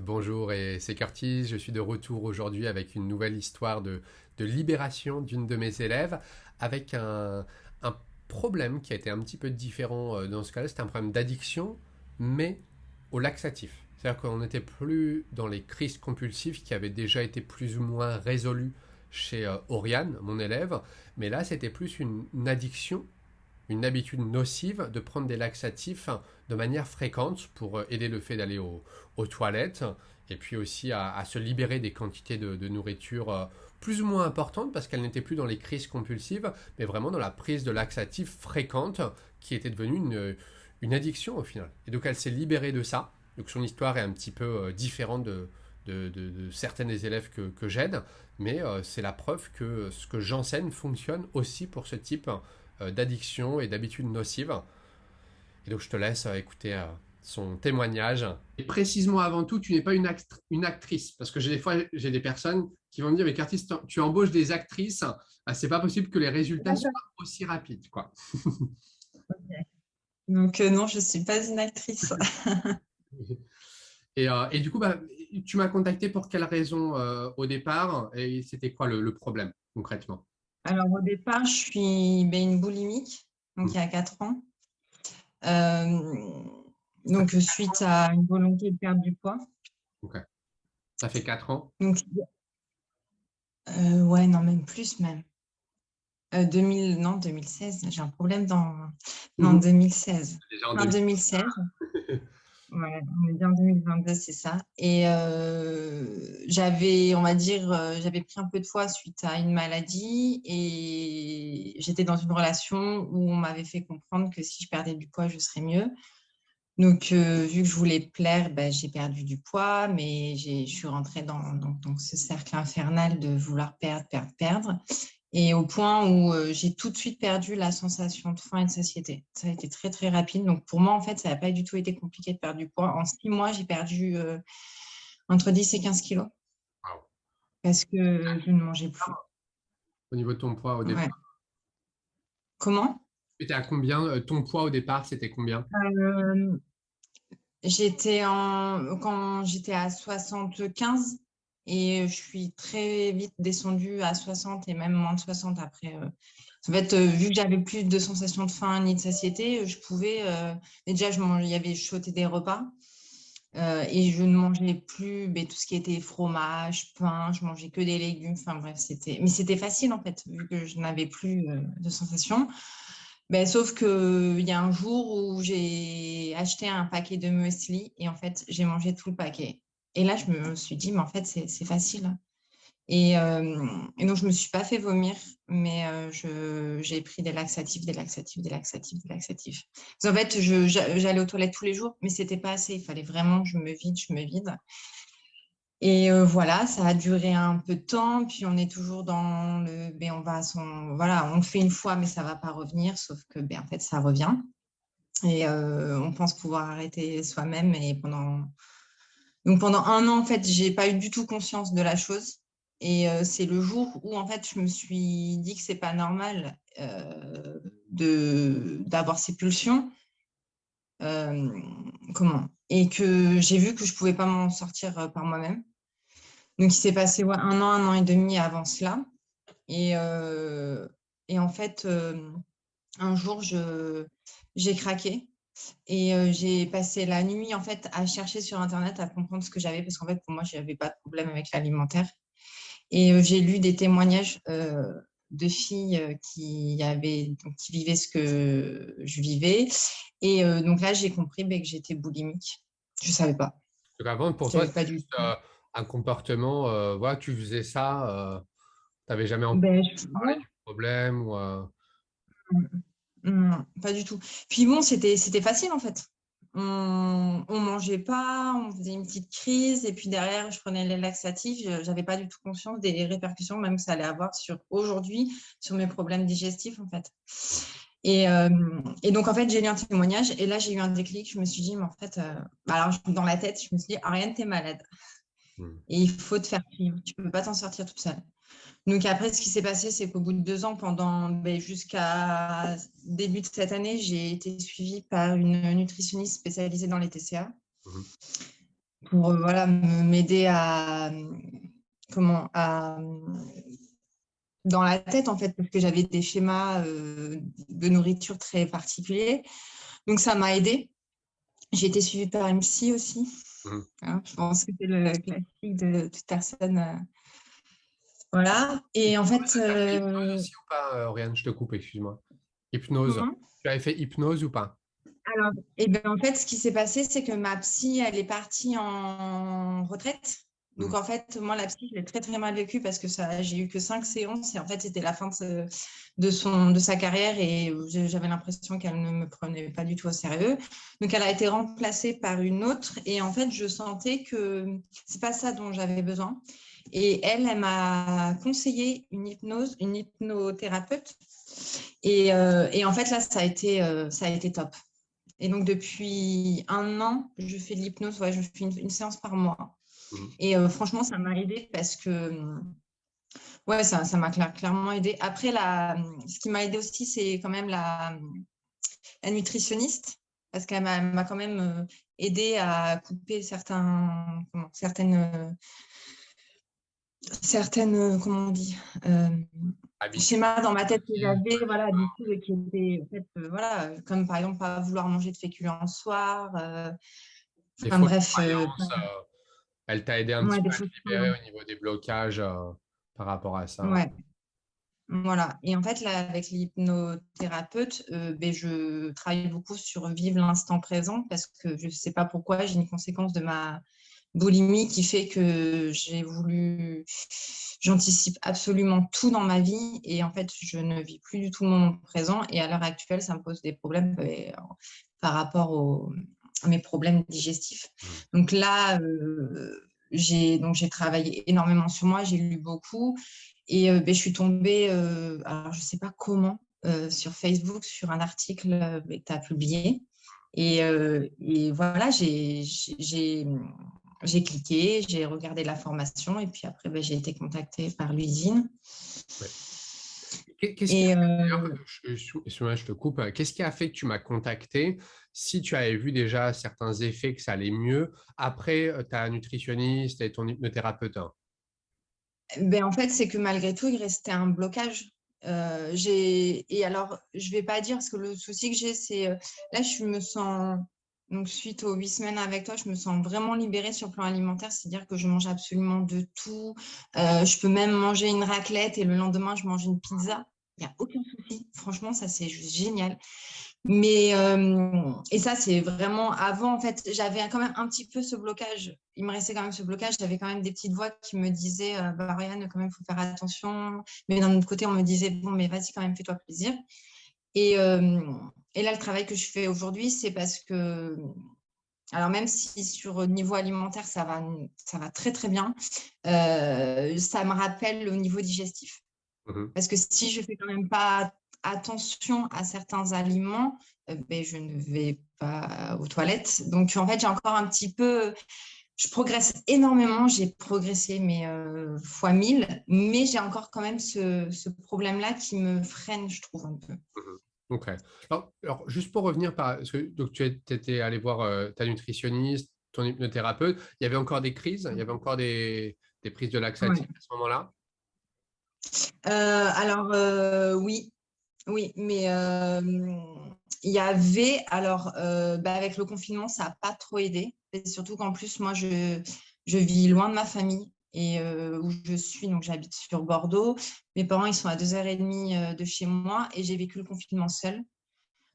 Bonjour, et c'est Curtis. Je suis de retour aujourd'hui avec une nouvelle histoire de libération d'une de mes élèves avec un problème qui a été un petit peu différent dans ce cas-là. C'était un problème d'addiction, mais au laxatif. C'est-à-dire qu'on n'était plus dans les crises compulsives qui avaient déjà été plus ou moins résolues chez Oriane, mon élève, mais là c'était plus une addiction, une habitude nocive de prendre des laxatifs de manière fréquente pour aider le fait d'aller aux toilettes et puis aussi à se libérer des quantités de nourriture plus ou moins importantes parce qu'elle n'était plus dans les crises compulsives mais vraiment dans la prise de laxatifs fréquente qui était devenue une addiction au final. Et donc elle s'est libérée de ça. Donc son histoire est un petit peu différente de certains des élèves que j'aide, mais c'est la preuve que ce que j'enseigne fonctionne aussi pour ce type d'addiction et d'habitudes nocives. Et donc je te laisse écouter son témoignage. Et précisément avant tout, tu n'es pas une actrice. Parce que des fois, j'ai des personnes qui vont me dire, mais Curtis, tu embauches des actrices, c'est pas possible que les résultats soient aussi rapides, quoi. Donc non, je suis pas une actrice. Et du coup, bah, tu m'as contacté pour quelle raison au départ et c'était quoi le problème concrètement? Alors au départ, je suis une boulimique, donc Hmm. il y a 4 ans. Euh, donc suite à une volonté de perdre du poids. Ok. Ça fait 4 ans. Donc ouais, non, même plus même. 2000, non, 2016, j'ai un problème non, Mhm. 2016. Déjà en Fin 2000. 2016. Ouais, on est bien en 2022, c'est ça. Et j'avais, on va dire, j'avais pris un peu de poids suite à une maladie et j'étais dans une relation où on m'avait fait comprendre que si je perdais du poids, je serais mieux. Donc, vu que je voulais plaire, ben, j'ai perdu du poids, mais je suis rentrée dans ce cercle infernal de vouloir perdre, perdre, perdre. Et au point où j'ai tout de suite perdu la sensation de faim et de satiété. Ça a été très, très rapide. Donc, pour moi, en fait, ça n'a pas du tout été compliqué de perdre du poids. En 6 mois, j'ai perdu entre 10 et 15 kilos Wow. parce que je ne mangeais plus. Au niveau de ton poids au Ouais. départ. Comment? Tu étais à combien? Ton poids au départ, c'était combien? Euh, quand j'étais à 75 et je suis très vite descendue à 60 et même moins de 60 après. En fait, vu que j'avais plus de sensation de faim ni de satiété, je pouvais déjà il y avait je sautais des repas et je ne mangeais plus tout ce qui était fromage, pain, je mangeais que des légumes. Enfin bref, c'était facile en fait vu que je n'avais plus de sensation. Sauf que il y a un jour où j'ai acheté un paquet de muesli et en fait, j'ai mangé tout le paquet. Et là, je me suis dit, mais en fait, c'est facile. Et donc, je me suis pas fait vomir, mais j'ai pris des laxatifs, des laxatifs, des laxatifs, des laxatifs. Parce qu'en fait, j'allais aux toilettes tous les jours, mais c'était pas assez. Il fallait vraiment que je me vide. Et voilà, ça a duré un peu de temps, puis on est toujours dans on va à voilà, on le fait une fois, mais ça va pas revenir, sauf que, en fait, ça revient. Et on pense pouvoir arrêter soi-même. Donc pendant un an, en fait, j'ai pas eu du tout conscience de la chose. Et c'est le jour où, en fait, je me suis dit que c'est pas normal d'avoir ces pulsions. Euh, Et que j'ai vu que je pouvais pas m'en sortir par moi-même. Donc, il s'est passé ouais, un an et demi avant cela. Et, euh, et en fait, un jour, j'ai craqué et j'ai passé la nuit en fait à chercher sur Internet à comprendre ce que j'avais parce qu'en fait, pour moi, je n'avais pas de problème avec l'alimentaire. Et j'ai lu des témoignages de filles qui vivaient ce que je vivais. Et donc là, j'ai compris que j'étais boulimique. Je savais pas. Donc avant, pour Je toi, savais c'était pas du juste tout. un comportement, voilà, tu faisais ça, tu n'avais jamais entendu parler Ouais. du problème ou, Non, pas du tout. Puis bon, c'était facile en fait. On mangeait pas, on faisait une petite crise et puis derrière, je prenais les laxatifs. J'avais pas du tout conscience des répercussions même que ça allait avoir sur aujourd'hui sur mes problèmes digestifs en fait. Et, euh, et donc en fait, j'ai lu un témoignage et là j'ai eu un déclic. Je me suis dit, mais en fait, alors dans la tête, je me suis dit, Ariane, t'es malade Hmm. et il faut te faire suivre. Tu peux pas t'en sortir toute seule. Donc après, ce qui s'est passé, c'est qu'au bout de 2 ans, jusqu'à début de cette année, j'ai été suivie par une nutritionniste spécialisée dans les TCA. Mhm. pour voilà, m'aider à, comment, à, dans la tête, en fait, parce que j'avais des schémas de nourriture très particuliers. Donc, ça m'a aidé. J'ai été suivie par une psy aussi. Mhm. Hein, je pense que c'est le classique de toute personne. Voilà. Et en fait, T'as fait hypnose aussi ou pas, Oriane? Je te coupe, excuse-moi. Hypnose. comment? Tu avais fait hypnose ou pas? Alors, et ben, en fait, ce qui s'est passé, c'est que ma psy, elle est partie en retraite. Donc, Mhm. en fait, moi, la psy, je l'ai très, très mal vécu parce que ça, j'ai eu que 5 séances et en fait, c'était la fin de sa carrière et j'avais l'impression qu'elle ne me prenait pas du tout au sérieux. Donc, elle a été remplacée par une autre et en fait, je sentais que c'est pas ça dont j'avais besoin. Et elle m'a conseillé une hypnose, une hypnothérapeute. Et en fait, là, ça a été top. Et donc, depuis 1 an, je fais de l'hypnose. Ouais, je fais une séance par mois. Mhm. Et franchement, ça m'a aidé parce que, ouais, ça m'a clairement aidé. Après, ce qui m'a aidé aussi, c'est quand même la nutritionniste parce qu'elle m'a quand même aidé à couper certaines, comment on dit, Habitude. schémas dans ma tête que Habitude. j'avais, voilà, du coup, qui étaient, en fait, voilà, comme par exemple, pas vouloir manger de féculents le soir. Des Enfin fausses bref, croyances. Elle t'a aidé un petit ouais, peu des à te fausses libérer croyances. au niveau des blocages par rapport à ça. Ouais, voilà. Et en fait, là, avec l'hypnothérapeute, ben, je travaille beaucoup sur vivre l'instant présent parce que je ne sais pas pourquoi, j'ai une conséquence de ma boulimie qui fait que j'anticipe absolument tout dans ma vie et en fait, je ne vis plus du tout le moment présent et à l'heure actuelle, ça me pose des problèmes par rapport à mes problèmes digestifs. Mhm. Donc là, j'ai travaillé énormément sur moi, j'ai lu beaucoup et ben, je suis tombée, alors je ne sais pas comment, sur Facebook, sur un article que tu as publié. Et voilà, j'ai cliqué, j'ai regardé la formation et puis après, ben, j'ai été contactée par l'usine. Ouais. Qu'est-ce qui a Et fait, d'ailleurs, excuse-moi, je te coupe, qu'est-ce qui a fait que tu m'as contacté si tu avais vu déjà certains effets que ça allait mieux après ta nutritionniste et ton hypnothérapeute, hein? ben, en fait, c'est que malgré tout, il restait un blocage. Et alors, je vais pas dire, parce que le souci que j'ai, c'est là, je me sens, donc suite aux 8 semaines avec toi, je me sens vraiment libérée sur le plan alimentaire, c'est-à-dire que je mange absolument de tout. Je peux même manger une raclette et le lendemain, je mange une pizza. Il n'y a aucun souci. Franchement, ça, c'est juste génial. Et ça, c'est vraiment avant, en fait, j'avais quand même un petit peu ce blocage. Il me restait quand même ce blocage. J'avais quand même des petites voix qui me disaient, bah, Ariane, quand même, il faut faire attention. Mais d'un autre côté, on me disait, bon, mais vas-y, quand même, fais-toi plaisir. Et, euh, et là, le travail que je fais aujourd'hui, c'est parce que, alors même si sur niveau alimentaire, ça va très, très bien, ça me rappelle le niveau digestif. Mhm. Parce que si je fais quand même pas attention à certains aliments, ben, je ne vais pas aux toilettes. Donc, en fait, j'ai encore un petit peu, je progresse énormément. J'ai progressé, mais fois 1000, mais j'ai encore quand même ce problème-là qui me freine, je trouve un peu. Mhm. Ok. Alors, juste pour revenir parce que donc tu étais allé voir ta nutritionniste, ton hypnothérapeute, il y avait encore des crises, il y avait encore des prises de laxatifs Ouais. à ce moment-là? Alors, oui, oui, mais il y avait, alors, bah, avec le confinement, ça n'a pas trop aidé. Et surtout qu'en plus, moi, je vis loin de ma famille et où je suis, donc j'habite sur Bordeaux. Mes parents, ils sont à 2h30 de chez moi et j'ai vécu le confinement seule.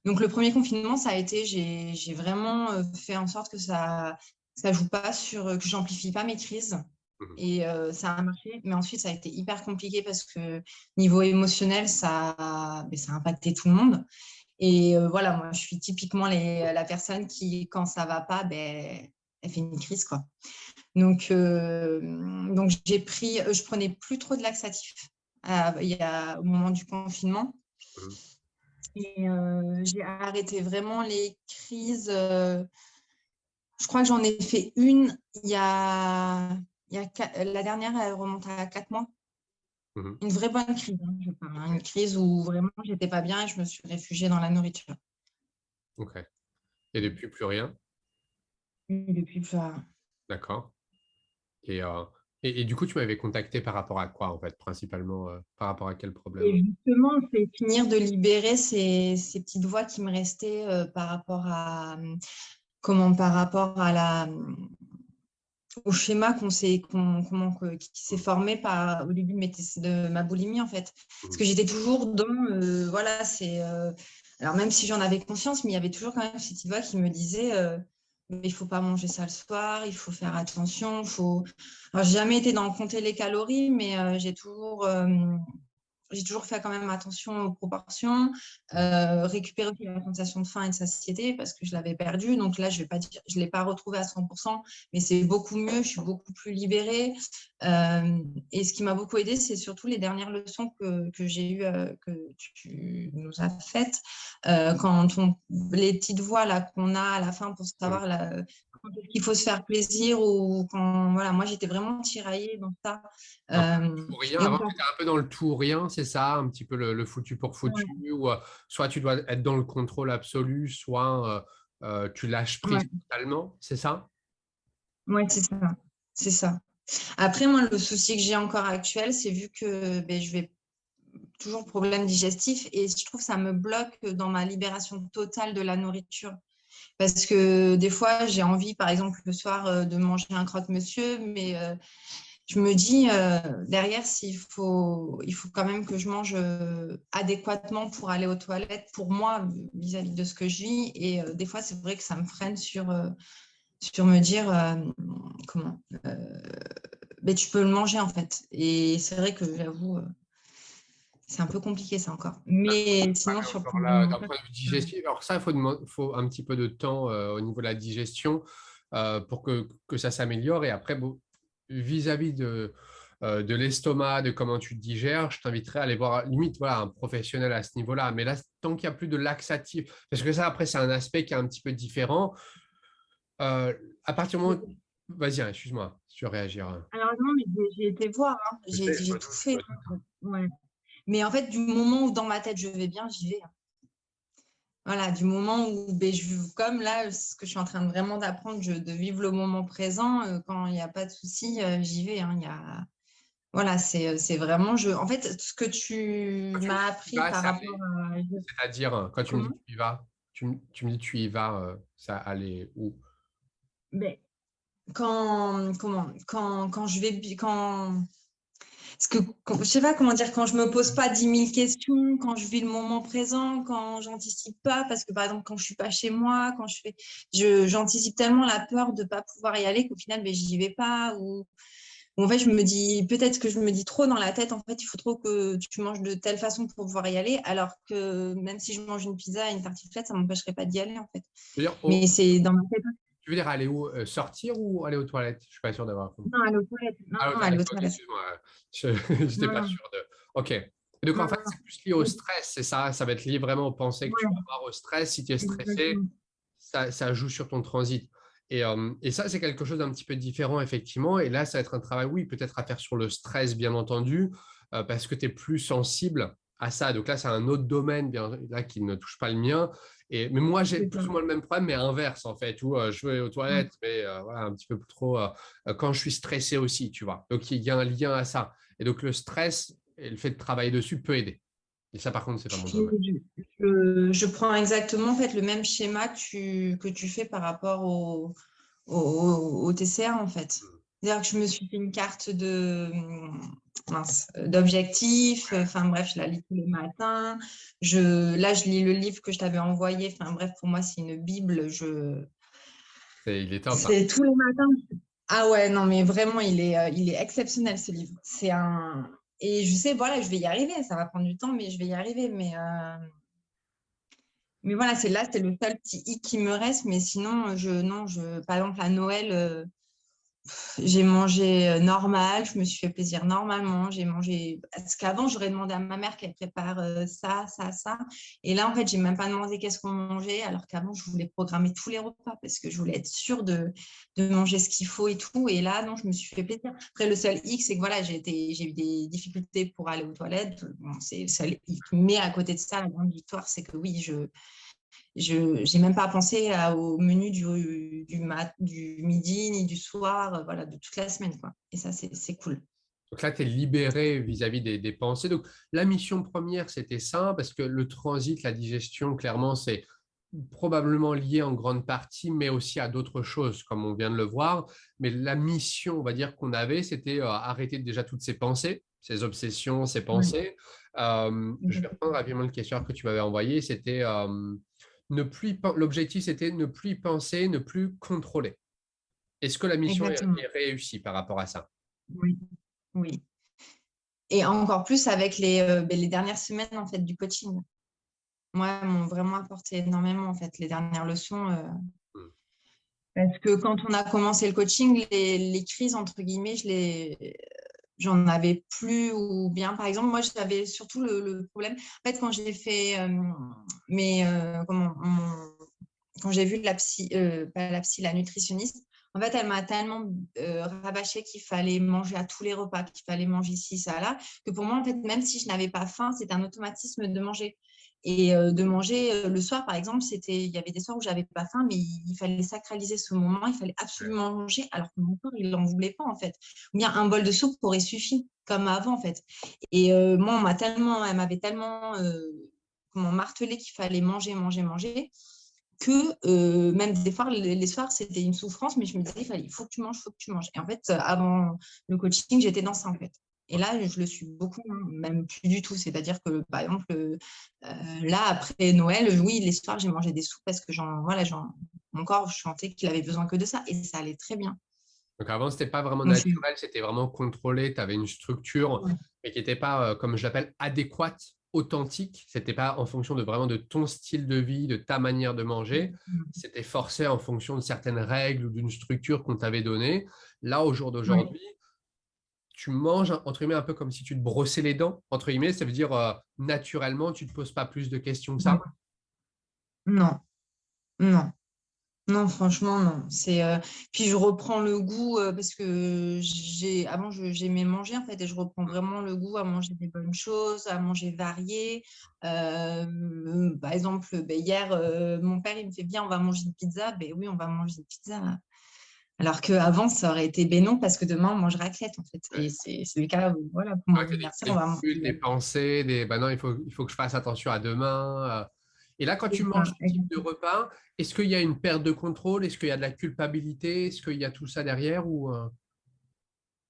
Donc, le premier confinement, ça a été, j'ai vraiment fait en sorte que ça joue pas que j'amplifie pas mes crises. Mhm. Et ça a marché. Mais ensuite, ça a été hyper compliqué parce que niveau émotionnel, ben, ça a impacté tout le monde. Et voilà, moi, je suis typiquement la personne qui, quand ça va pas, ben, elle fait une crise, quoi. Donc je prenais plus trop de laxatifs au moment du confinement. Mhm. Et j'ai arrêté vraiment les crises. Je crois que j'en ai fait une la dernière, elle remonte à 4 mois. Mhm. Une vraie bonne crise, hein, je parle, hein. Une crise où vraiment j'étais pas bien et je me suis réfugiée dans la nourriture. Ok. Et depuis, plus rien? Et depuis plus rien. D'accord. Et, euh, et du coup, tu m'avais contacté par rapport à quoi, en fait, principalement, par rapport à quel problème? Et justement, c'est finir de libérer ces petites voix qui me restaient par rapport à par rapport à au schéma qui s'est Mhm. formé au début de ma boulimie, en fait. Parce Mhm. que j'étais toujours dans, voilà, alors même si j'en avais conscience, mais il y avait toujours quand même cette voix qui me disait, mais il faut pas manger ça le soir, il faut faire attention, Alors, j'ai jamais été dans le compter les calories, mais j'ai toujours fait quand même attention aux proportions, récupérer aussi la sensation de faim et de satiété parce que je l'avais perdue. Donc là, je vais pas dire, je l'ai pas retrouvée à 100%, mais c'est beaucoup mieux. Je suis beaucoup plus libérée. Et ce qui m'a beaucoup aidée, c'est surtout les dernières leçons que j'ai eues, que tu nous as faites, les petites voix là qu'on a à la fin pour Mhm. savoir quand est-ce qu'il faut se faire plaisir ou quand voilà, moi j'étais vraiment tiraillée dans ça. Un peu Euh, tout ou rien. et Avant, encore, tu étais un peu dans le tout ou rien, c'est ça, un petit peu le foutu pour foutu, ou soit tu dois être dans le contrôle absolu, soit tu lâches prise ouais. totalement, c'est ça? Ouais, c'est ça. C'est ça. Après, moi, le souci que j'ai encore actuel, c'est vu que ben, je vais toujours problème digestif et je trouve que ça me bloque dans ma libération totale de la nourriture. Parce que des fois, j'ai envie, par exemple, le soir, de manger un croque-monsieur, mais je me dis derrière, il faut quand même que je mange adéquatement pour aller aux toilettes, pour moi, vis-à-vis de ce que je vis. Et des fois, c'est vrai que ça me freine sur me dire comment mais tu peux le manger en fait. Et c'est vrai que j'avoue, c'est un peu compliqué ça encore. Mais sinon, sur le Encore plan là, d'un alimentaire, point de vue digestif. Alors ça, faut un petit peu de temps au niveau de la digestion pour que ça s'améliore. Et après, bon, vis-à-vis de l'estomac, de comment tu te digères, je t'inviterais à aller voir limite voilà, un professionnel à ce niveau-là. Mais là, tant qu'il n'y a plus de laxatif, parce que ça, après, c'est un aspect qui est un petit peu différent. Euh, à partir du moment... Vas-y, hein, excuse-moi, si tu veux réagir. alors non, mais j'ai été voir, hein. Je sais, je J'ai me tout doute, je fait, me doute. hein. Ouais. Mais en fait, du moment où dans ma tête je vais bien, j'y vais, hein. Voilà, du moment où, comme là, ce que je suis en train de vraiment d'apprendre, de vivre le moment présent, quand il n'y a pas de souci, j'y vais, hein. Voilà, c'est vraiment, en fait, ce que tu Quand tu me dis m'as que tu y appris vas, par ça rapport allait. à... C'est-à-dire, quand tu me dis Comment? que tu y vas, tu me dis que tu y vas, ça allait où? Ben, quand je vais, parce que, je sais pas comment dire, quand je me pose pas 10 000 questions, quand je vis le moment présent, quand j'anticipe pas, parce que par exemple, quand je suis pas chez moi, j'anticipe tellement la peur de pas pouvoir y aller qu'au final, ben, j'y vais pas, ou en fait, je me dis, peut-être que je me dis trop dans la tête, en fait, il faut trop que tu manges de telle façon pour pouvoir y aller, alors que même si je mange une pizza et une tartiflette, ça m'empêcherait pas d'y aller, en fait. Tu veux dire, Mais c'est dans ma tête. tu veux dire aller où? Sortir ou aller aux toilettes? Je suis pas sûr d'avoir compris. Non, aller aux toilettes. Non, Ah, aux non, aller toilettes, aux ok, toilettes. excuse-moi. J'étais Non, pas non, sûr de. Ok. Et donc, en non, fait, c'est plus lié au non. stress, c'est ça? Ça va être lié vraiment aux pensées que tu vas Ouais, avoir au stress. Si tu es stressé, exactement. ça joue sur ton transit. Et ça, c'est quelque chose d'un petit peu différent, effectivement. Et là, ça va être un travail, oui, peut-être à faire sur le stress, bien entendu, parce que tu es plus sensible à ça. Donc là, c'est un autre domaine, bien là, qui ne touche pas le mien. Mais moi, j'ai C'est plus ça. ou moins le même problème, mais inverse, en fait, où je vais aux Ouais. toilettes, mais voilà, un petit peu trop quand je suis stressé aussi, tu vois. Donc, il y a un lien à ça. Et donc, le stress et le fait de travailler dessus peut aider. Et ça, par contre, c'est pas mon Je, domaine. je prends exactement en fait, le même schéma que tu fais par rapport au TCA en fait. C'est-à-dire que je me suis fait une carte d'objectifs. Enfin bref, je la lis tous les matins. Là, je lis le livre que je t'avais envoyé. Enfin bref, pour moi, c'est une bible. Il est top, hein. C'est tous les matins. Ah ouais, non, mais vraiment, il est exceptionnel ce livre. Et je sais, voilà, je vais y arriver. Ça va prendre du temps, mais je vais y arriver. Mais voilà, c'est le seul petit hic qui me reste. Mais sinon, non, par exemple, à Noël, j'ai mangé normal, je me suis fait plaisir normalement. J'ai mangé. Parce qu'avant, j'aurais demandé à ma mère qu'elle prépare ça, ça, ça. Et là, en fait, j'ai même pas demandé qu'est-ce qu'on mangeait, alors qu'avant, je voulais programmer tous les repas parce que je voulais être sûre de manger ce qu'il faut et tout. Et là, non, je me suis fait plaisir. Après, le seul hic, c'est que voilà, j'ai eu des difficultés pour aller aux toilettes. Bon, c'est le seul hic. Mais à côté de ça, la grande victoire, c'est que oui, j'ai même pas pensé au menu du midi ni du soir, voilà, de toute la semaine, quoi. Et ça, c'est cool. Donc là, tu es libéré vis-à-vis des pensées. Donc la mission première, c'était ça, parce que le transit, la digestion, clairement, c'est probablement lié en grande partie, mais aussi à d'autres choses, comme on vient de le voir. Mais la mission, on va dire, qu'on avait, c'était arrêter déjà toutes ces pensées, ces obsessions, ces Ouais, pensées. Je vais reprendre exactement. rapidement le questionnaire que tu m'avais envoyé. C'était l'objectif, c'était ne plus y penser, ne plus contrôler. Est-ce que la mission Exactement. est réussie par rapport à ça? Oui, oui. Et encore plus avec les dernières semaines en fait du coaching. Moi, elles m'ont vraiment apporté énormément en fait les dernières leçons. Hmm. Parce que quand on a commencé le coaching, les crises entre guillemets, j'en avais plus ou bien. Par exemple, moi, j'avais surtout le problème. En fait, quand j'ai fait quand j'ai vu la psy, pas la psy, la nutritionniste, en fait, elle m'a tellement rabâché qu'il fallait manger à tous les repas, qu'il fallait manger ci, ça, là, que pour moi, en fait, même si je n'avais pas faim, c'était un automatisme de manger. Et de manger le soir, par exemple, il y avait des soirs où j'avais pas faim, mais il fallait sacraliser ce moment, il fallait absolument manger, alors que mon corps, il n'en voulait pas, en fait. Ou bien un bol de soupe aurait suffi, comme avant, en fait. Et moi, elle m'avait tellement martelé qu'il fallait manger, manger, manger, que même des fois, les soirs, c'était une souffrance, mais je me disais, il faut que tu manges, il faut que tu manges. Et en fait, avant le coaching, j'étais dans ça, en fait. Et là, je le suis beaucoup, hein, même plus du tout. C'est-à-dire que, par exemple, là, après Noël, oui, les soirs, j'ai mangé des soupes parce que mon corps, je sentais qu'il avait besoin que de ça. Et ça allait très bien. Donc avant, c'était pas vraiment Donc, naturel, c'était vraiment contrôlé. Tu avais une structure, ouais, mais qui n'était pas, comme je l'appelle, adéquate, authentique. C'était pas en fonction de vraiment de ton style de vie, de ta manière de manger. C'était forcé en fonction de certaines règles ou d'une structure qu'on t'avait donnée. Là, au jour ouais, d'aujourd'hui, tu manges, entre guillemets, un peu comme si tu te brossais les dents, entre guillemets. Ça veut dire, naturellement, tu ne te poses pas plus de questions que ça. ouais. Non, non. Non, franchement, non. Puis je reprends le goût parce que avant, j'aimais manger en fait et je reprends vraiment le goût à manger des bonnes choses, à manger varié. Par exemple, ben, hier, mon père, il me fait bien, on va manger une pizza. Ben oui, on va manger une pizza. Alors qu'avant, ça aurait été ben non parce que demain, on mange raclette en fait. Et c'est le cas, voilà, pour mon Ouais, tu as des anniversaire, on va manger. calculs, des pensées, bah non, il faut que je fasse attention à demain. Et là, quand tu C'est ça, manges ce type de exactement. repas, est-ce qu'il y a une perte de contrôle? Est-ce qu'il y a de la culpabilité? Est-ce qu'il y a tout ça derrière ou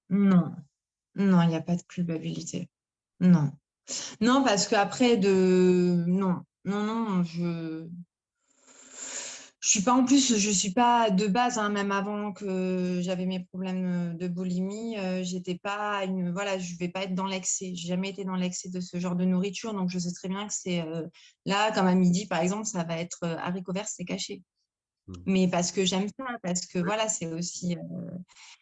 Non, non, il n'y a pas de culpabilité. Non. Non, parce qu'après non, non, non, je suis pas en plus, je suis pas de base, hein, même avant que j'avais mes problèmes de boulimie, j'étais pas voilà, je vais pas être dans l'excès. J'ai jamais été dans l'excès de ce genre de nourriture, donc je sais très bien que c'est là, comme à midi, par exemple, ça va être haricots verts, c'est caché. Hmm. Mais parce que j'aime ça, parce que Oui, voilà, c'est aussi.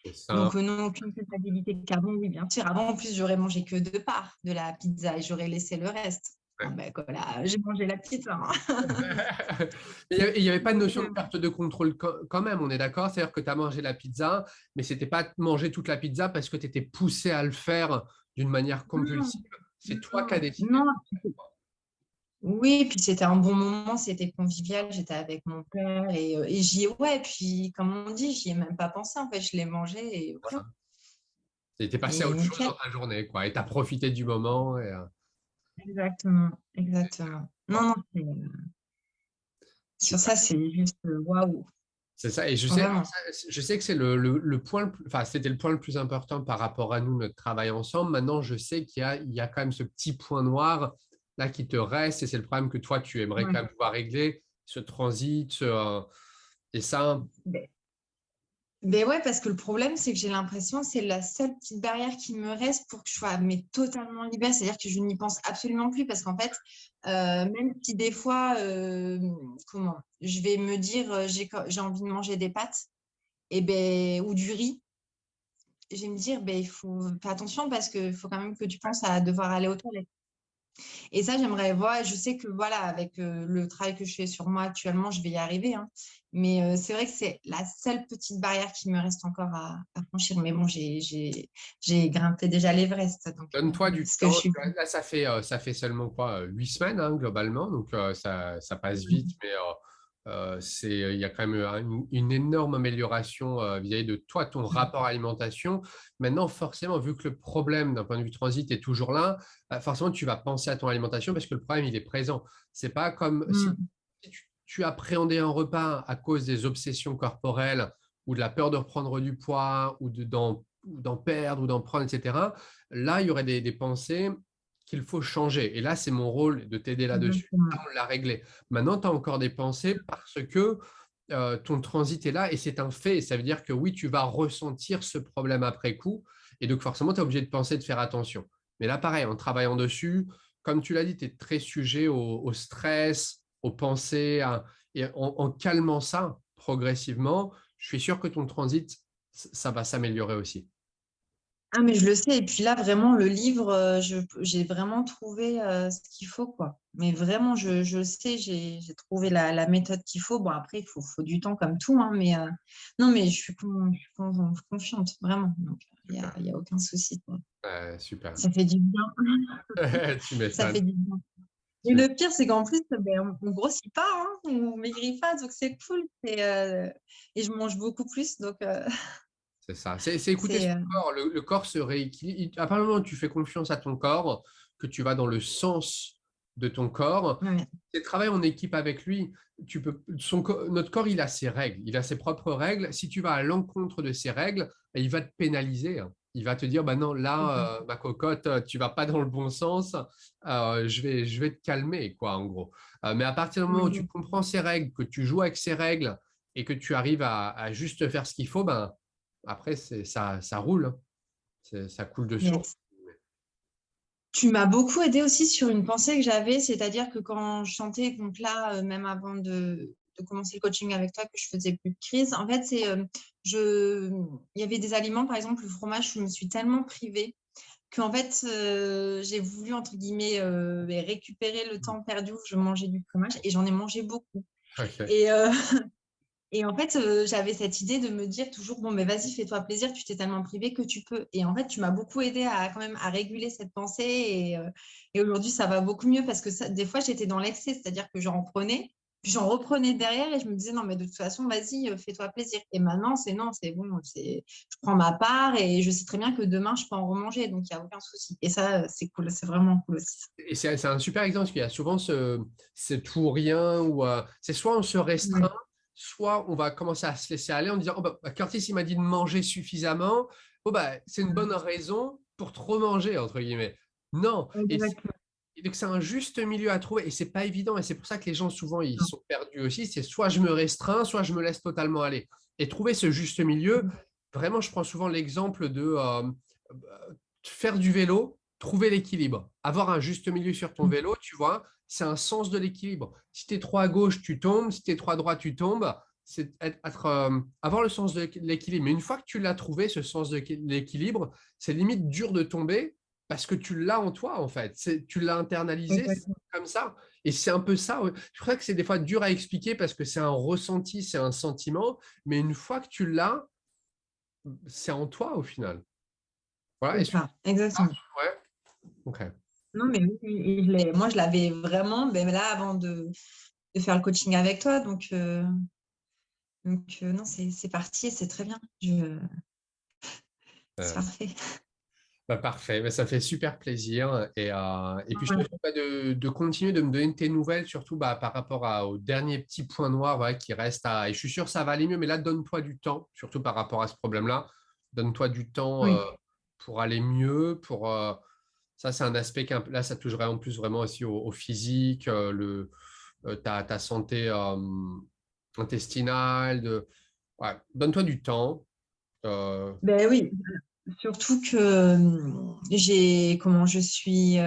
c'est ça. Donc, non, aucune culpabilité. Car bon, oui, bien sûr. Avant, en plus, j'aurais mangé que deux parts de la pizza et j'aurais laissé le reste. Ah ben, voilà, j'ai mangé la pizza, hein. Il n'y avait pas de Donc, notion de perte de contrôle quand même, on est d'accord? C'est-à-dire que tu as mangé la pizza, mais c'était pas manger toute la pizza parce que tu étais poussé à le faire d'une manière non, compulsive. C'est toi qui as non, décidé. non. Oui, puis c'était un bon moment, c'était convivial, j'étais avec mon père et j'y ai, ouais, puis comme on dit, j'y ai même pas pensé, en fait, je l'ai mangé et voilà. Tu passé à Et autre chose nickel. dans ta journée, quoi. Et tu as profité du moment. Exactement, exactement. Non, non, sur Super. ça, c'est juste waouh, C'est ça. Et vraiment. je sais que c'est le point, enfin, c'était le point le plus important par rapport à nous, notre travail ensemble. Maintenant, je sais il y a quand même ce petit point noir là qui te reste et c'est le problème que toi, tu aimerais quand Ouais. même pouvoir régler, ce transit. Et ça, Ben ouais, parce que le problème, c'est que j'ai l'impression que c'est la seule petite barrière qui me reste pour que je sois mais totalement libérée. C'est-à-dire que je n'y pense absolument plus parce qu'en fait, même si des fois, je vais me dire, j'ai envie de manger des pâtes et ben, ou du riz, je vais me dire, ben, il faut faire attention parce qu'il faut quand même que tu penses à devoir aller aux toilettes. Et ça, j'aimerais voir. Je sais que voilà, avec le travail que je fais sur moi actuellement, je vais y arriver, hein. Mais c'est vrai que c'est la seule petite barrière qui me reste encore à franchir. Mais bon, j'ai grimpé déjà l'Everest. Donc, Donne-toi du ce que je temps. suis. Là, ça fait seulement quoi, 8 semaines globalement, donc ça passe vite, mais il y a quand même une énorme amélioration vis-à-vis de toi, ton rapport à l'alimentation. Maintenant, forcément, vu que le problème d'un point de vue transit est toujours là, forcément, tu vas penser à ton alimentation parce que le problème, il est présent. C'est pas comme Mm. si tu appréhendais un repas à cause des obsessions corporelles ou de la peur de reprendre du poids ou d'en perdre ou d'en prendre, etc. Là, il y aurait des pensées qu'il faut changer. Et là, c'est mon rôle de t'aider là-dessus. Là, Exactement. on l'a réglé. Maintenant, tu as encore des pensées parce que ton transit est là et c'est un fait. Ça veut dire que oui, tu vas ressentir ce problème après coup. Et donc, forcément, tu es obligé de penser, de faire attention. Mais là, pareil, en travaillant dessus, comme tu l'as dit, tu es très sujet au stress, aux pensées. Et en calmant ça progressivement, je suis sûr que ton transit, ça va s'améliorer aussi. Ah, mais je le sais. Et puis là, vraiment, le livre, j'ai vraiment trouvé ce qu'il faut, quoi. Mais vraiment, je le sais, j'ai trouvé la méthode qu'il faut. Bon, après, il faut du temps comme tout, hein, mais non, mais je suis confiante, vraiment. Donc, Super. il y a aucun souci, quoi. Super. Ça fait du bien. Tu Ça m'étonnes. fait du bien. Tu Et m'étonnes. le pire, c'est qu'en plus, ben, on grossit pas, hein, on maigrit pas, donc c'est cool. Et je mange beaucoup plus, donc C'est ça. C'est écouter c'est son corps. Le corps se rééquilibre. À partir du moment où tu fais confiance à ton corps, que tu vas dans le sens de ton corps, ouais. c'est travail en équipe avec lui. Notre corps, il a ses règles, il a ses propres règles. Si tu vas à l'encontre de ses règles, ben, il va te pénaliser, hein. Il va te dire, bah non, C'est ça. là, ma cocotte, tu vas pas dans le bon sens. Je vais te calmer, quoi, en gros. Mais à partir du moment où tu Mhm. comprends ses règles, que tu joues avec ses règles et que tu arrives à juste faire ce qu'il faut, ben après, ça roule, hein. Ça coule de source. Yes. Tu m'as beaucoup aidé aussi sur une pensée que j'avais, c'est-à-dire que quand je sentais, donc là, même avant de commencer le coaching avec toi, que je faisais plus de crise, en fait, il y avait des aliments, par exemple, le fromage, je me suis tellement privée qu'en fait, j'ai voulu, entre guillemets, récupérer le temps perdu où je mangeais du fromage et j'en ai mangé beaucoup. Ok. Et, et en fait, j'avais cette idée de me dire toujours, bon, mais vas-y, fais-toi plaisir, tu t'es tellement privé que tu peux. Et en fait, tu m'as beaucoup aidé à quand même à réguler cette pensée. Et aujourd'hui, ça va beaucoup mieux parce que des fois, j'étais dans l'excès, c'est-à-dire que j'en prenais, puis j'en reprenais derrière et je me disais, non, mais de toute façon, vas-y, fais-toi plaisir. Et maintenant, c'est non, c'est bon, je prends ma part et je sais très bien que demain, je peux en remanger, donc il n'y a aucun souci. Et ça, c'est cool, c'est vraiment cool aussi. Et c'est un super exemple parce qu'il y a souvent ce tout ou rien où c'est soit on se restreint, Ouais, soit on va commencer à se laisser aller en disant oh, bah, Curtis, il m'a dit de manger suffisamment. Oh, bah, c'est une bonne raison pour trop manger, entre guillemets. Non. exactement. Et donc, c'est un juste milieu à trouver et c'est pas évident. Et c'est pour ça que les gens, souvent, ils sont perdus aussi. C'est soit je me restreins, soit je me laisse totalement aller. Et trouver ce juste milieu, vraiment, je prends souvent l'exemple de faire du vélo, trouver l'équilibre. Avoir un juste milieu sur ton vélo, tu vois, c'est un sens de l'équilibre. Si tu es trop à gauche, tu tombes. Si tu es trop à droite, tu tombes. C'est avoir le sens de l'équilibre. Mais une fois que tu l'as trouvé, ce sens de l'équilibre, c'est limite dur de tomber parce que tu l'as en toi, en fait. Tu l'as internalisé, c'est Exactement. comme ça. Et c'est un peu ça. Je crois que c'est des fois dur à expliquer parce que c'est un ressenti, c'est un sentiment. Mais une fois que tu l'as, c'est en toi au final. Voilà. C'est ça, exactement. Ouais. Ok. Non, mais oui, oui, moi, je l'avais vraiment, ben, là, avant de faire le coaching avec toi. Donc non, c'est parti et c'est très bien. C'est Euh, parfait. Bah, parfait, bah, ça fait super plaisir. Et puis, je te Ouais. souhaite de continuer de me donner tes nouvelles, surtout bah, par rapport au dernier petit point noir voilà, qui reste à. Et je suis sûr que ça va aller mieux, mais là, donne-toi du temps, surtout par rapport à ce problème-là. Donne-toi du temps Oui, pour aller mieux. Ça, c'est un aspect là, ça toucherait en plus vraiment aussi au physique, ta santé intestinale. Ouais, donne-toi du temps. Euh, ben oui, surtout que comment je suis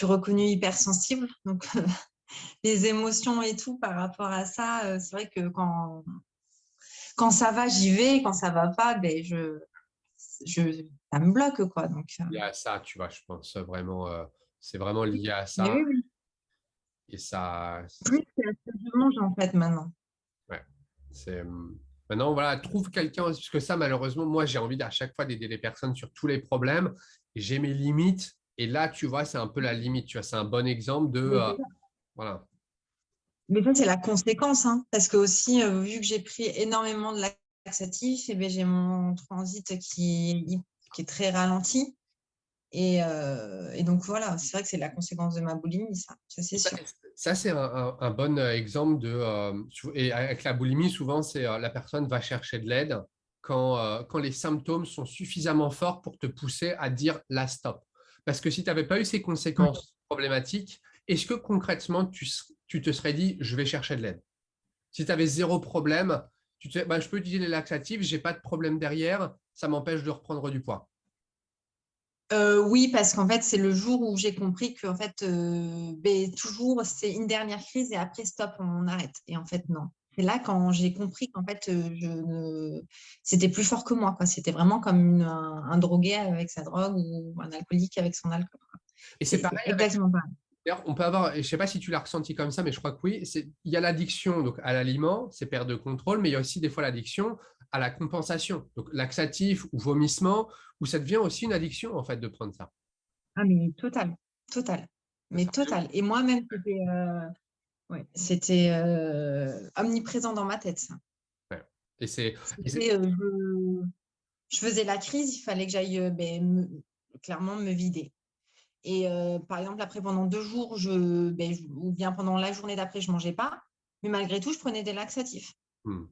reconnue hypersensible. Donc les émotions et tout par rapport à ça, c'est vrai que quand ça va, j'y vais, quand ça va pas, ben je ça me bloque quoi. Donc Il y a ça, tu vois, je pense vraiment. C'est vraiment lié à Mais ça oui, oui. et ça, Plus c'est à ce que je mange en fait maintenant. ouais, maintenant, voilà, trouve quelqu'un, parce que ça, malheureusement, moi, j'ai envie à chaque fois d'aider les personnes sur tous les problèmes. J'ai mes limites, et là, tu vois, c'est un peu la limite, tu vois, c'est un bon exemple de, Mais c'est ça. voilà. Mais ça, c'est la conséquence, hein, parce que aussi, vu que j'ai pris énormément de laxatifs, et ben, j'ai mon transit qui est très ralenti. Et donc voilà, c'est vrai que c'est la conséquence de ma boulimie, ça c'est sûr. Ça, c'est un bon exemple de, et avec la boulimie, souvent, c'est la personne va chercher de l'aide quand les symptômes sont suffisamment forts pour te pousser à dire la stop. Parce que si tu n'avais pas eu ces Ouais. conséquences problématiques, est-ce que concrètement, tu te serais dit, je vais chercher de l'aide? Si tu avais zéro problème, tu te dis, bah, je peux utiliser les laxatifs, j'ai pas de problème derrière, ça m'empêche de reprendre du poids. Oui, parce qu'en fait, c'est le jour où j'ai compris que en fait, ben, toujours, c'est une dernière crise et après, stop, on arrête. Et en fait, non. C'est là quand j'ai compris qu'en fait, c'était plus fort que moi, quoi. C'était vraiment comme un drogué avec sa drogue ou un alcoolique avec son alcool, quoi. Et c'est C'est pareil avec. exactement pareil. D'ailleurs, on peut avoir, et je ne sais pas si tu l'as ressenti comme ça, mais je crois que oui, il y a l'addiction donc, à l'aliment, c'est perte de contrôle, mais il y a aussi des fois l'addiction à la compensation, donc laxatif ou vomissement, où ça devient aussi une addiction en fait de prendre ça. Ah, mais total, total. C'est Mais ça. total. Et moi-même, ouais, c'était omniprésent dans ma tête, ça. Ouais. Et c'est, et c'est- C'était, je faisais la crise, il fallait que j'aille clairement me vider. Et par exemple, après, pendant 2 jours, ou bien pendant la journée d'après, je ne mangeais pas. Mais malgré tout, je prenais des laxatifs. hmm.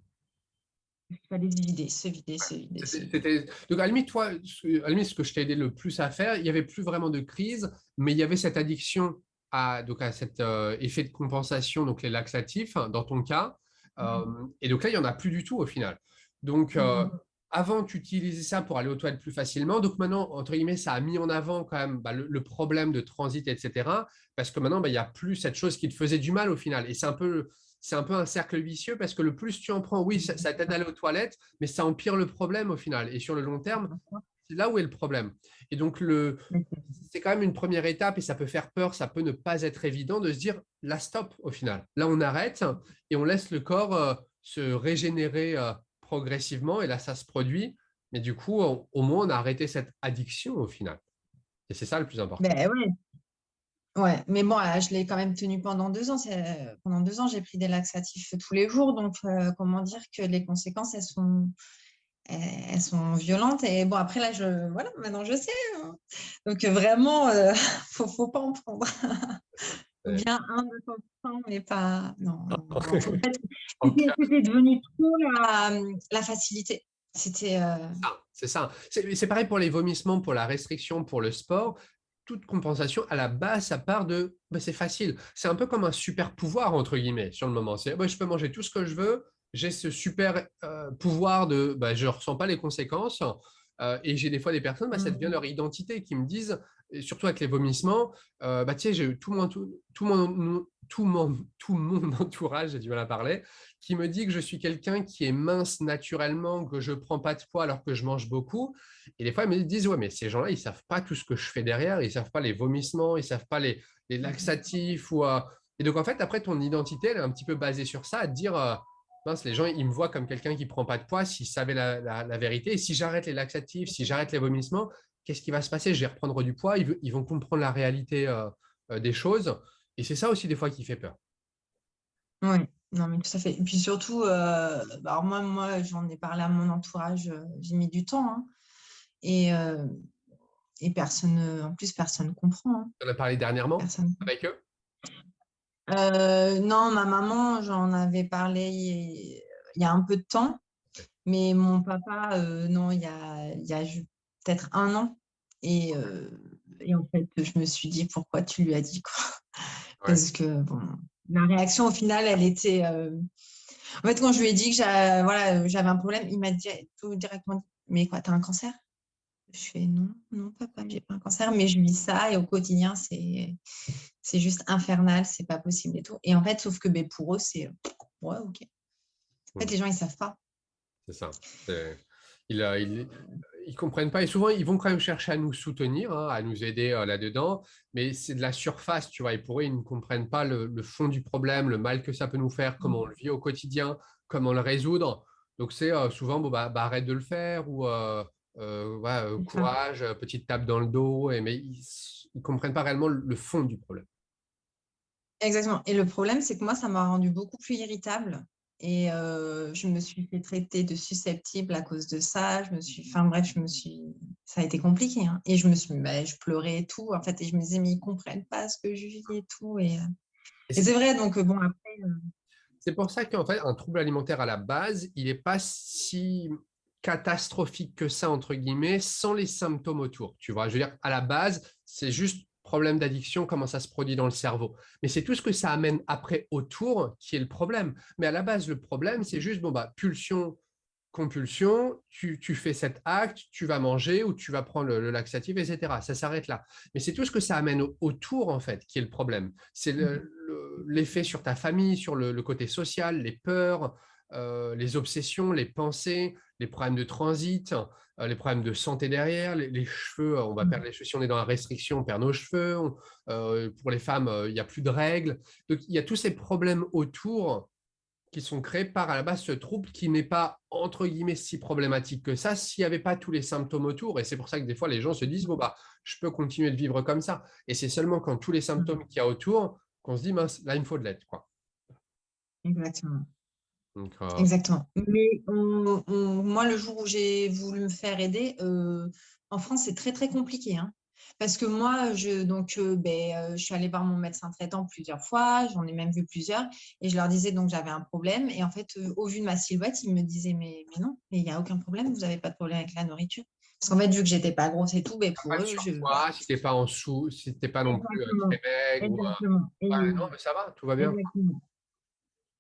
Il fallait se vider, se vider, se vider, se vider. Donc, à la limite, toi, à la limite, ce que je t'ai aidé le plus à faire, il n'y avait plus vraiment de crise, mais il y avait cette addiction à cet effet de compensation, donc les laxatifs, hein, dans ton cas. Euh, et donc là, il n'y en a plus du tout au final. Donc, Mhm. avant, tu utilisais ça pour aller aux toilettes plus facilement. Donc maintenant, entre guillemets, ça a mis en avant quand même bah, le problème de transit, etc. Parce que maintenant, bah, il n'y a plus cette chose qui te faisait du mal au final. Et c'est un peu un cercle vicieux parce que le plus tu en prends, oui, ça t'aide à aller aux toilettes, mais ça empire le problème au final. Et sur le long terme, c'est là où est le problème. Et donc, c'est quand même une première étape et ça peut faire peur, ça peut ne pas être évident de se dire, là, stop au final. Là, on arrête et on laisse le corps se régénérer progressivement et là, ça se produit. Mais du coup, au moins, on a arrêté cette addiction au final. Et c'est ça le plus important. Ben ouais, ouais. Mais bon, je l'ai quand même tenu pendant 2 ans. Pendant 2 ans, j'ai pris des laxatifs tous les jours. Donc, comment dire que les conséquences, elles sont violentes. Et bon, après, là, voilà, maintenant, je sais, hein. Donc, vraiment, faut pas en prendre. C'est- Bien un de temps en temps, mais pas. Non, non, non. En fait, En cas, c'était devenu trop la facilité. C'était. c'est ça. C'est pareil pour les vomissements, pour la restriction, pour le sport. Toute compensation, à la base, ça part de bah, c'est facile. C'est un peu comme un super pouvoir, entre guillemets, sur le moment. C'est bah, je peux manger tout ce que je veux, j'ai ce super pouvoir de bah, je ne ressens pas les conséquences. Et j'ai des fois des personnes, bah, ça devient leur identité, qui me disent, et surtout avec les vomissements, bah, tu sais, j'ai eu tout mon entourage, j'ai du mal à parler, qui me dit que je suis quelqu'un qui est mince naturellement, que je ne prends pas de poids alors que je mange beaucoup. Et des fois, ils me disent, ouais, mais ces gens-là, ils ne savent pas tout ce que je fais derrière, ils ne savent pas les vomissements, ils ne savent pas les laxatifs. Et donc, en fait, après, ton identité, elle est un petit peu basée sur ça, à te dire, mince, les gens, ils me voient comme quelqu'un qui ne prend pas de poids s'ils savaient la vérité. Et si j'arrête les laxatifs, si j'arrête les vomissements, qu'est-ce qui va se passer? Je vais reprendre du poids, ils vont comprendre la réalité des choses. Et c'est ça aussi, des fois, qui fait peur. Oui, non, mais tout à fait. Et puis surtout, alors moi, j'en ai parlé à mon entourage, j'ai mis du temps, hein. Et, personne, en plus, personne comprend, hein. On a parlé dernièrement Personne. avec eux. Non, ma maman, j'en avais parlé il y a un peu de temps, mais mon papa, non, il y a peut-être un an. Et en fait, je me suis dit, pourquoi tu lui as dit quoi? Ouais. Parce que, bon, la réaction, au final, elle était. En fait, quand je lui ai dit que voilà, j'avais un problème, il m'a dit tout directement dit, mais quoi, t'as un cancer? Je fais non, non, papa, j'ai pas un cancer, mais je vis ça et au quotidien, c'est juste infernal, c'est pas possible et tout. Et en fait, sauf que ben, pour eux, c'est ouais, ok. En fait, Hmm. les gens, ils savent pas. C'est ça. C'est- Il, a- il, Ils comprennent pas et souvent ils vont quand même chercher à nous soutenir, hein, à nous aider là-dedans, mais c'est de la surface, tu vois. Et pour eux, ils ne comprennent pas le fond du problème, le mal que ça peut nous faire, comment on le vit au quotidien, comment le résoudre. Donc c'est souvent bon bah, arrête de le faire ou ouais, C'est ça. courage, petite tape dans le dos, mais ils comprennent pas réellement le fond du problème. Exactement. Et le problème, c'est que moi, ça m'a rendu beaucoup plus irritable. Et je me suis fait traiter de susceptible à cause de ça. Enfin bref, ça a été compliqué, hein. Et je pleurais et tout. En fait, et je me disais, mais ils comprennent pas ce que je vis et tout. Et Et c'est c'est vrai, donc bon, après, C'est pour ça qu'en fait, un trouble alimentaire à la base, il n'est pas si catastrophique que ça, entre guillemets, sans les symptômes autour. Tu vois, je veux dire, à la base, c'est juste problème d'addiction, comment ça se produit dans le cerveau. Mais c'est tout ce que ça amène après autour qui est le problème. Mais à la base, le problème, c'est juste, bon, bah, pulsion, compulsion, tu fais cet acte, tu vas manger ou tu vas prendre le laxatif, etc. Ça s'arrête là. Mais c'est tout ce que ça amène autour, en fait, qui est le problème. C'est l'effet sur ta famille, sur le côté social, les peurs, les obsessions, les pensées, les problèmes de transit, les problèmes de santé derrière, les cheveux, on va perdre les cheveux si on est dans la restriction, on perd nos cheveux. Pour les femmes, il n'y a plus de règles. Donc, il y a tous ces problèmes autour qui sont créés par à la base ce trouble qui n'est pas entre guillemets si problématique que ça s'il n'y avait pas tous les symptômes autour. Et c'est pour ça que des fois les gens se disent bon bah je peux continuer de vivre comme ça. Et c'est seulement quand tous les symptômes qu'il y a autour qu'on se dit mince là il me faut de l'aide quoi. exactement. Donc Exactement. Mais moi, le jour où j'ai voulu me faire aider, en France, c'est très, très compliqué, hein. Parce que moi, je suis allée voir mon médecin traitant plusieurs fois, j'en ai même vu plusieurs, et je leur disais donc j'avais un problème. Et en fait, au vu de ma silhouette, ils me disaient, mais non, mais il n'y a aucun problème, vous n'avez pas de problème avec la nourriture. Parce qu'en fait, vu que j'étais pas grosse et tout, ben, pas pour de eux, voilà. surpoids, si t'es pas en dessous, si t'es pas non plus très Exactement. maigre Exactement. ouais, non mais ça va, tout va bien. Exactement.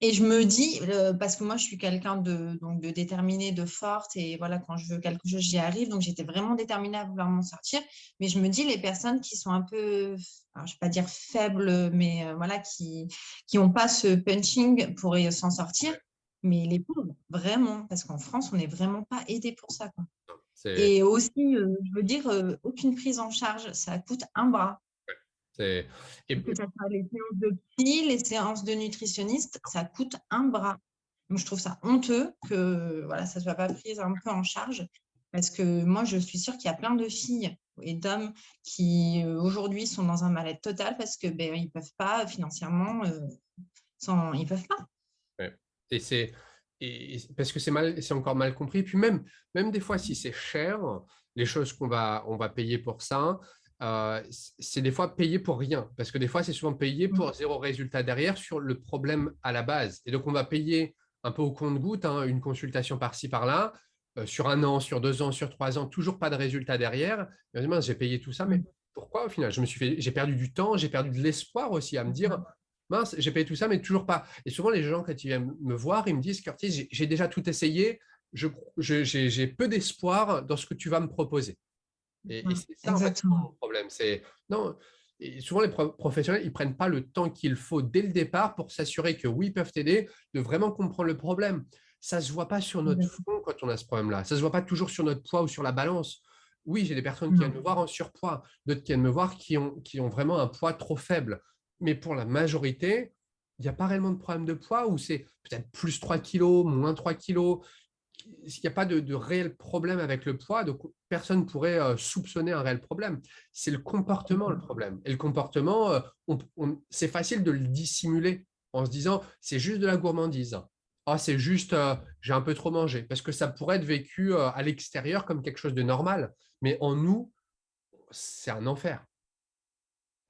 Et je me dis, parce que moi, je suis quelqu'un de déterminé, de forte, et voilà, quand je veux quelque chose, j'y arrive. Donc, j'étais vraiment déterminée à vouloir m'en sortir. Mais je me dis, les personnes qui sont un peu, alors, je ne vais pas dire faibles, mais voilà, qui n'ont pas ce punching pour s'en sortir, mais les pauvres, vraiment, parce qu'en France, on n'est vraiment pas aidé pour ça, quoi. C'est Et aussi, je veux dire, aucune prise en charge, ça coûte un bras. c'est et Que ça soit les séances de psy, les séances de nutritionniste, ça coûte un bras. Donc, je trouve ça honteux que voilà, ça ne soit pas pris un peu en charge. Parce que moi, je suis sûre qu'il y a plein de filles et d'hommes qui aujourd'hui sont dans un mal-être total parce que ben, ils ne peuvent pas financièrement, ils peuvent pas. ouais. Et c'est parce que c'est encore mal compris. Puis même des fois, si c'est cher, les choses on va payer pour ça, c'est des fois payé pour rien. Parce que des fois, c'est souvent payé pour zéro résultat derrière sur le problème à la base. Et donc, on va payer un peu au compte-goutte, hein, une consultation par-ci, par-là, sur un an, sur 2 ans, sur 3 ans, toujours pas de résultat derrière. Et on dit, mince, j'ai payé tout ça, mais pourquoi au final? J'ai perdu du temps, j'ai perdu de l'espoir aussi à me dire, mince, j'ai payé tout ça, mais toujours pas. Et souvent, les gens, quand ils viennent me voir, ils me disent, Curtis, j'ai déjà tout essayé, j'ai peu d'espoir dans ce que tu vas me proposer. Et c'est ça, en fait, Exactement. mon problème. C'est, non, et souvent, les professionnels, ils prennent pas le temps qu'il faut dès le départ pour s'assurer que oui, ils peuvent t'aider, de vraiment comprendre le problème. Ça se voit pas sur notre front quand on a ce problème-là. Ça se voit pas toujours sur notre poids ou sur la balance. Oui, j'ai des personnes qui viennent me voir en surpoids, d'autres qui viennent me voir qui ont vraiment un poids trop faible. Mais pour la majorité, il n'y a pas réellement de problème de poids ou c'est peut-être plus 3 kilos, moins 3 kilos. Il n'y a pas de réel problème avec le poids, donc personne ne pourrait soupçonner un réel problème. C'est le comportement le problème. Et le comportement, c'est facile de le dissimuler en se disant c'est juste de la gourmandise. Ah, c'est juste j'ai un peu trop mangé. Parce que ça pourrait être vécu à l'extérieur comme quelque chose de normal. Mais en nous, c'est un enfer.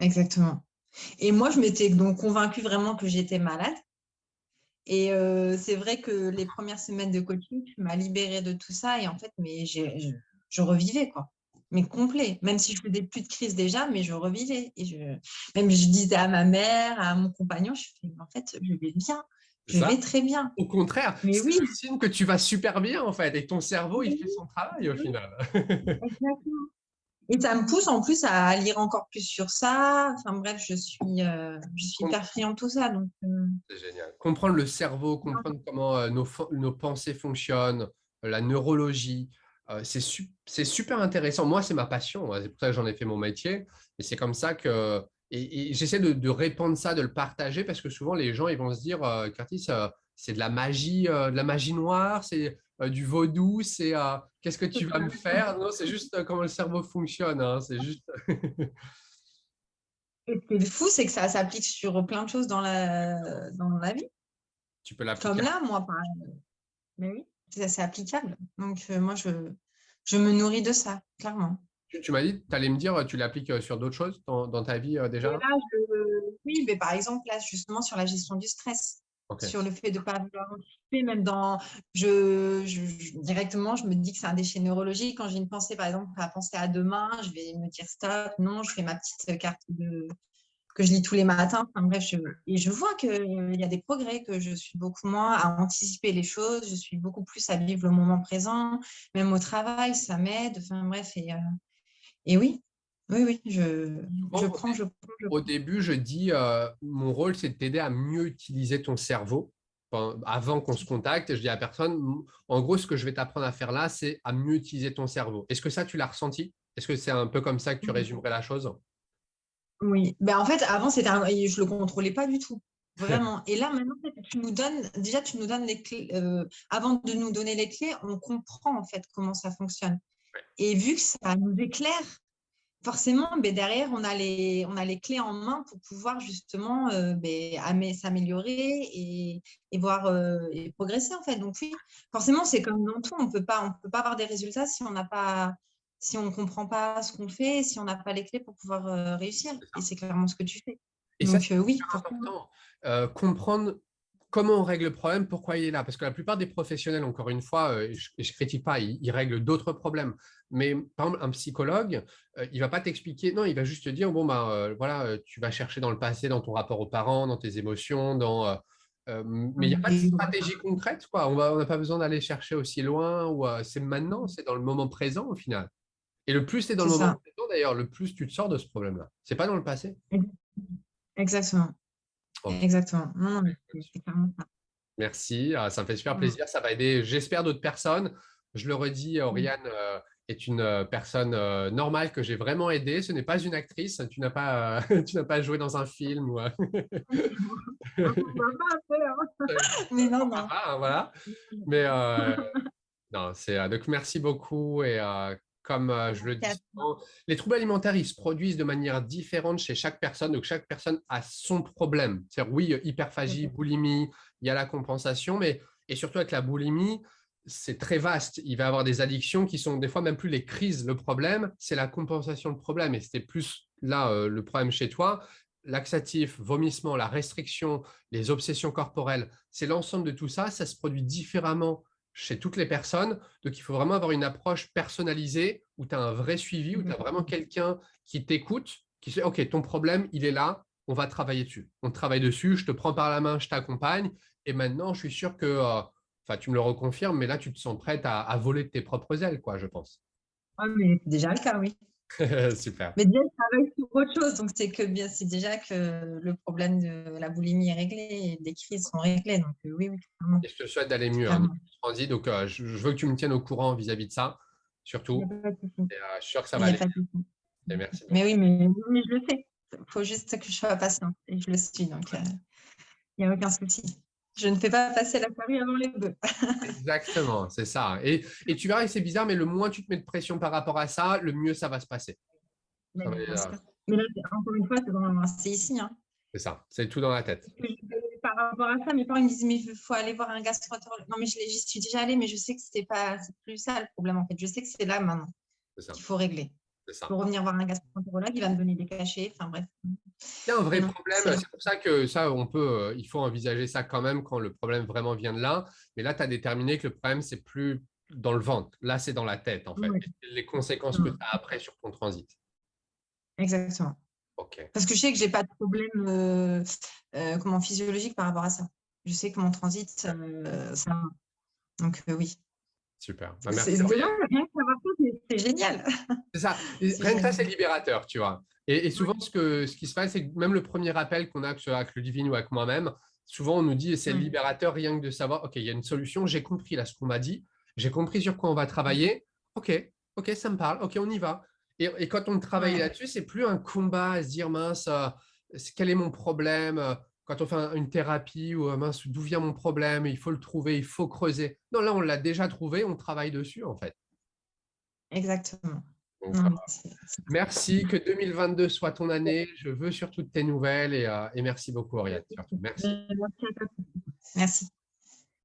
Exactement. Et moi, je m'étais donc convaincue vraiment que j'étais malade. Et c'est vrai que les premières semaines de coaching, tu m'as libérée de tout ça. Et en fait, je revivais, quoi. Mais complet. Même si je faisais plus de crise déjà, mais je revivais. Même je disais à ma mère, à mon compagnon, je fais, en fait, je vais bien. C'est Je vais ça. très bien. Au contraire, Mais c'est oui, le signe que tu vas super bien en fait. Et ton cerveau, mais il fait oui, son travail mais au oui, final. exactement. Et ça me pousse en plus à lire encore plus sur ça. Enfin bref, je suis hyper friande de tout ça. Donc, C'est génial. Comprendre le cerveau, comprendre comment nos pensées fonctionnent, la neurologie, C'est super intéressant. Moi, c'est ma passion, hein. C'est pour ça que j'en ai fait mon métier. Et c'est comme ça que. Et j'essaie de répandre ça, de le partager, parce que souvent, les gens, ils vont se dire, Curtis, c'est de la magie noire, c'est du vaudou, c'est qu'est-ce que tu vas me faire? Non, c'est juste comment le cerveau fonctionne, hein. C'est juste. Et ce qui est fou, c'est que ça s'applique sur plein de choses dans la vie. Tu peux Comme l'appliquer. là, moi, par exemple. Mais oui, c'est assez applicable. Donc, moi, je me nourris de ça, clairement. Tu m'as dit, tu allais me dire, tu l'appliques sur d'autres choses dans ta vie Et déjà? là, oui, mais par exemple, là, justement, sur la gestion du stress, Ok. sur le fait de ne pas vouloir anticiper, même directement, je me dis que c'est un déchet neurologique. Quand j'ai une pensée, par exemple, à penser à demain, je vais me dire stop, non, je fais ma petite carte que je lis tous les matins. Enfin, bref, et je vois qu'il y a des progrès, que je suis beaucoup moins à anticiper les choses, je suis beaucoup plus à vivre le moment présent, même au travail, ça m'aide. Enfin, bref, et oui, oui, oui, je Souvent, prends, je prends, je au prends. début, je dis, mon rôle, c'est de t'aider à mieux utiliser ton cerveau. Avant qu'on se contacte, je dis à personne, en gros, ce que je vais t'apprendre à faire là, c'est à mieux utiliser ton cerveau. Est-ce que ça, tu l'as ressenti? Est-ce que c'est un peu comme ça que tu résumerais la chose? Oui, ben, en fait, avant, je le contrôlais pas du tout, vraiment. Et là, maintenant, tu nous donnes les clés. Avant de nous donner les clés, on comprend en fait comment ça fonctionne. Et vu que ça nous éclaire, forcément, ben, derrière, on a les clés en main pour pouvoir justement ben, s'améliorer et voir et progresser en fait. Donc oui, forcément, c'est comme dans tout, on peut pas avoir des résultats si on n'a pas, si on ne comprend pas ce qu'on fait, si on n'a pas les clés pour pouvoir réussir. Et c'est clairement ce que tu fais. Et ça, Donc c'est oui, super forcément. important. Comprendre comment on règle le problème, pourquoi il est là. Parce que la plupart des professionnels, encore une fois, je ne critique pas, ils règlent d'autres problèmes. Mais par exemple, un psychologue, il ne va pas t'expliquer, non, il va juste te dire, bon, ben, voilà, tu vas chercher dans le passé, dans ton rapport aux parents, dans tes émotions, mais il n'y a pas de stratégie concrète, quoi. On n'a pas besoin d'aller chercher aussi loin, ou c'est maintenant, c'est dans le moment présent, au final. Et le plus c'est dans le C'est moment ça. présent, d'ailleurs, le plus tu te sors de ce problème-là. C'est pas dans le passé. Exactement. Ok. Exactement. Non, non, mais c'est clairement ça. Merci, ça me fait super Mm. plaisir. Ça va aider, j'espère, d'autres personnes. Je le redis, Mm. Oriane est une personne normale que j'ai vraiment aidée. Ce n'est pas une actrice. Tu n'as pas, tu n'as pas joué dans un film ou. On va pas faire. Mais non, Pourquoi non. pas, hein, voilà. Mais non, donc merci beaucoup. Et comme je le dis souvent, les troubles alimentaires, ils se produisent de manière différente chez chaque personne. Donc chaque personne a son problème. C'est-à-dire, oui, hyperphagie, boulimie, il y a la compensation, mais et surtout avec la boulimie, c'est très vaste. Il va y avoir des addictions qui sont des fois même plus les crises. Le problème, c'est la compensation le problème. Et c'était plus là le problème chez toi. Laxatif, vomissement, la restriction, les obsessions corporelles, c'est l'ensemble de tout ça. Ça se produit différemment chez toutes les personnes. Donc, il faut vraiment avoir une approche personnalisée où tu as un vrai suivi, où tu as vraiment quelqu'un qui t'écoute, qui sait, OK, ton problème, il est là, on va travailler dessus. On travaille dessus, je te prends par la main, je t'accompagne. Et maintenant, je suis sûr que, enfin, tu me le reconfirmes, mais là, tu te sens prête à voler de tes propres ailes, quoi, je pense. Ah, mais c'est déjà le cas, oui. Super. Mais déjà, je travaille sur autre chose, donc c'est que bien, c'est déjà que le problème de la boulimie est réglé et des crises sont réglées. Donc oui, oui, clairement. Et je te souhaite d'aller mieux, hein, Clairement. transit. Donc, je veux que tu me tiennes au courant vis-à-vis de ça, Il n'y a surtout. pas de souci. Et, je suis sûr que ça Il va n'y a aller pas de mieux. souci. Et merci Mais beaucoup. oui, mais je le sais. Il faut juste que je sois patiente et je le suis, donc il n'y a aucun souci. Je ne fais pas passer la farine avant les bœufs. Exactement, c'est ça. Et tu verras que c'est bizarre, mais le moins tu te mets de pression par rapport à ça, le mieux ça va se passer. Mais Ça va, bien sûr. Mais là, encore une fois, c'est ici, hein. c'est ça, c'est tout dans la tête. Parce que par rapport à ça, mes parents ils me disent, mais il faut aller voir un gastroentérologue. Non, mais j'y suis déjà allée, mais je sais que c'est plus ça le problème, en fait. Je sais que c'est là maintenant C'est ça, qu'il faut régler. c'est Il ça. faut revenir voir un gastroentérologue, il va me donner des cachets. Enfin, bref. Il y a un Mais vrai non, problème, c'est là. c'est pour ça que ça, il faut envisager ça quand même quand le problème vraiment vient de là. Mais là, tu as déterminé que le problème, c'est plus dans le ventre. Là, c'est dans la tête, en fait. Oui, Et les conséquences que tu as après sur ton transit. exactement. Ok, Parce que je sais que j'ai pas de problème comment, physiologique par rapport à ça. Je sais que mon transit, ça va. Donc, oui. super. Bah, C'est merci, déjà, Aurélien. rien que savoir ça, c'est génial. C'est ça. Et C'est rien que ça, génial. c'est libérateur, tu vois. Et souvent, Oui, ce qui se passe, c'est que même le premier appel qu'on a, que ce soit avec le divin ou avec moi-même, souvent on nous dit, c'est libérateur rien que de savoir, OK, il y a une solution, j'ai compris là ce qu'on m'a dit, j'ai compris sur quoi on va travailler. Ok, ok, ça me parle. Ok, on y va. Et quand on travaille Ouais, là-dessus, c'est plus un combat à se dire, mince, quel est mon problème? Quand on fait une thérapie ou mince, d'où vient mon problème? Il faut le trouver, il faut creuser. Non, là, on l'a déjà trouvé, on travaille dessus, en fait. exactement. Donc, Non, merci, que 2022 soit ton année. Je veux surtout de tes nouvelles et merci beaucoup, Oriane, surtout. Merci. merci à toi. Merci.